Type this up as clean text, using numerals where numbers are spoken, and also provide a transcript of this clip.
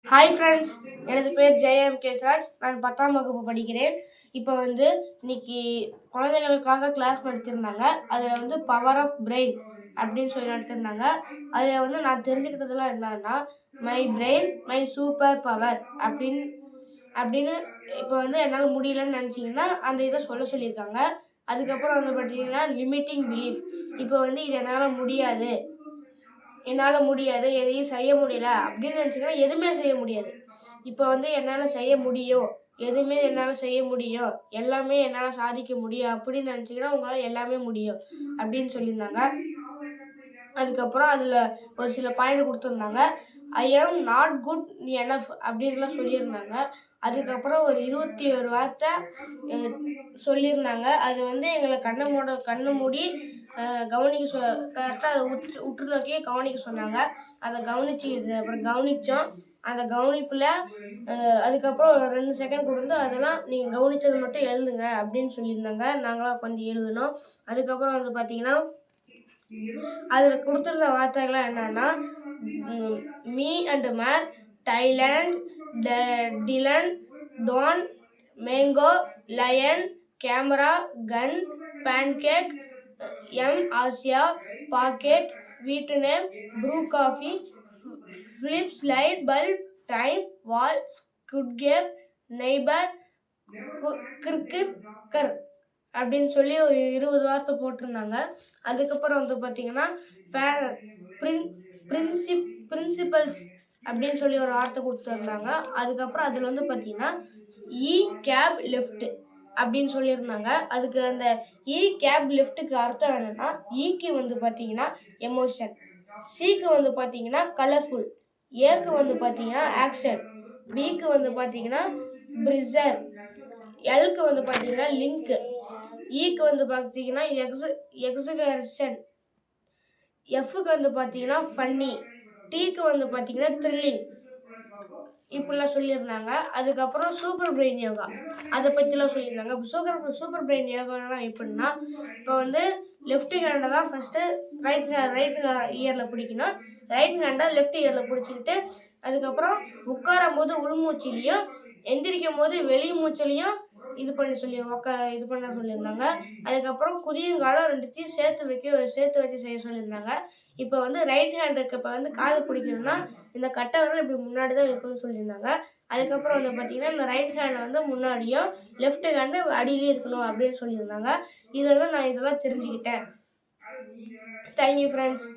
Hi friends, எனது பேர் ஜெயம்.கே. ராஜ். நான் 10ஆம் வகுப்பு படிக்கிறேன். இப்போ இன்னைக்கு குழந்தைகளுக்காக கிளாஸ் நடத்தியிருந்தாங்க. அதில் பவர் ஆஃப் பிரெயின் அப்படின்னு சொல்லி நடத்தியிருந்தாங்க. அதில் நான் தெரிஞ்சுக்கிட்டதெல்லாம் என்னன்னா, my brain my super power அப்படின்னு இப்போ என்னால் முடியலன்னு நினச்சிங்கன்னா அந்த இதை சொல்லியிருக்காங்க. அதுக்கப்புறம் பார்த்தீங்கன்னா லிமிட்டிங் பிலீஃப். இப்போ இது என்னால் முடியாது, எதையும் செய்ய முடியல அப்படின்னு நினச்சிங்கன்னா எதுவுமே செய்ய முடியாது. இப்போ என்னால் செய்ய முடியும், எதுவுமே என்னால் செய்ய முடியும், எல்லாமே என்னால் சாதிக்க முடியும் அப்படின்னு நினச்சிங்கன்னா உங்களால் எல்லாமே முடியும் அப்படின்னு சொல்லியிருந்தாங்க. அதுக்கப்புறம் அதில் ஒரு சில பாயிண்ட் கொடுத்துருந்தாங்க. ஐ ஆம் நாட் குட் எனஃப் அப்படின்லாம் சொல்லியிருந்தாங்க. அதுக்கப்புறம் ஒரு 21 வார்த்தை சொல்லியிருந்தாங்க. அது எங்களை கண்ணை மூடி கவனிக்க கரெக்டாக அதை உற்று நோக்கி கவனிக்க சொன்னாங்க. அதை அப்புறம் கவனித்தோம். அந்த கவனிப்பில் அதுக்கப்புறம் ஒரு 2 செகண்ட் கொடுத்து அதெல்லாம் நீங்கள் கவனித்தது மட்டும் எழுதுங்க அப்படின்னு சொல்லியிருந்தாங்க. நாங்களாம் கொஞ்சம் எழுதுனோம். அதுக்கப்புறம் பார்த்தீங்கன்னா அதில் கொடுத்துருந்த வார்த்தைகள்லாம் என்னன்னா, me and mare, Thailand, Dylan, tone, mango, lion, camera, gun, pancake, M Asia, pocket, வீட்டு name, Bru coffee, Philips light bulb, time, wall, squid game, neighbour, கிர்கிர் அப்படின்னு சொல்லி ஒரு 20 வார்த்தை போட்டிருந்தாங்க. அதுக்கப்புறம் பார்த்தீங்கன்னா பிரின்சிபல்ஸ் அப்படின்னு சொல்லி ஒரு வார்த்தை கொடுத்துருந்தாங்க. அதுக்கப்புறம் அதில் பார்த்தீங்கன்னா இ கேப் லெஃப்ட் அப்படின்னு சொல்லியிருந்தாங்க. அதுக்கு அந்த இ கேப் லெஃப்ட்டுக்கு அர்த்தம் என்னன்னா, ஈக்கு பார்த்தீங்கன்னா எமோஷன், சிக்கு பார்த்தீங்கன்னா கலர்ஃபுல், ஏக்கு பார்த்தீங்கன்னா ஆக்ஷன், பிக்கு பார்த்தீங்கன்னா பிரிசர், எல்க்கு பார்த்தீங்கன்னா லிங்க், ஈக்கு பார்த்தீங்கன்னா எக்ஸிகர்ஷன், எஃப்க்கு பார்த்தீங்கன்னா ஃபன்னி, டீக்கு பார்த்தீங்கன்னா த்ரில்லிங் இப்படிலாம் சொல்லியிருந்தாங்க. அதுக்கப்புறம் சூப்பர் பிரெயின் யோகா அதை பற்றிலாம் சொல்லியிருந்தாங்க. சூப்பர் பிரெயின் யோகானா எப்படின்னா, இப்போ லெஃப்ட் ஹேண்டை தான் ஃபஸ்ட்டு ரைட் இயரில் பிடிக்கணும், ரைட் ஹேண்டை லெஃப்ட் இயரில் பிடிச்சிக்கிட்டு அதுக்கப்புறம் உட்காரும் போது உள்மூச்சிலையும் எந்திரிக்கும் போது வெளி மூச்சிலையும் இது பண்ண சொல்லியிருந்தாங்க. அதுக்கப்புறம் குதியங்காலம் ரெண்டுத்தையும் சேர்த்து வச்சு செய்ய சொல்லியிருந்தாங்க. இப்போ ரைட் ஹேண்டுக்கு இப்போ காது பிடிக்கணும்னா இந்த கட்டை விரல் இப்படி முன்னாடி தான் இருக்குன்னு சொல்லியிருந்தாங்க. அதுக்கப்புறம் பார்த்தீங்கன்னா இந்த ரைட் ஹேண்டை முன்னாடியும் லெஃப்ட் ஹேண்டு அடியிலே இருக்கணும் அப்படின்னு சொல்லியிருந்தாங்க. இதெல்லாம் நான் தெரிஞ்சுக்கிட்டேன். Thank you friends.